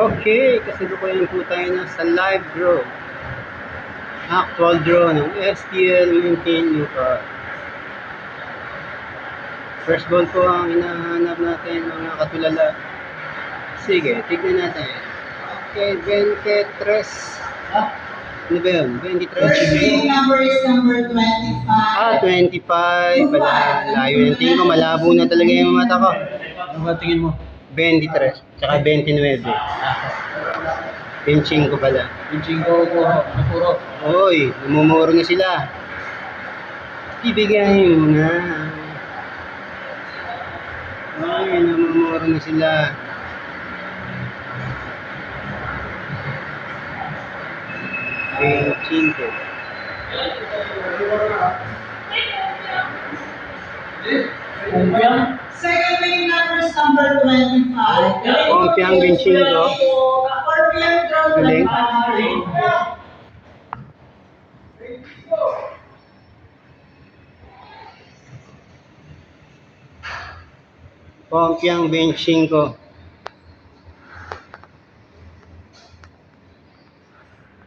Okay, kasalukuyan po tayo na sa live draw. Actual draw ng STL Maintain New Car. First ball po ang hinahanap natin mga katulala. Sige, tignan natin. Okay, 23. Ano ba yun? 23? First reading number is number 25. 25. Pala, layo yung tingin ko. Malabo na talaga yung mata ko. Ano ba tingin mo? 23. Tsaka 29. Pinching ko pala. Pinching ko po. Ano puro? Hoy, namumuro na sila. Ibigay mo na. Ay, namumuro na sila. Pinching ko. Kumpiang? Second reading number is number 25. Kumpiang pinching ko. Scorpion draw Galing. 25. Pompiang benching ko.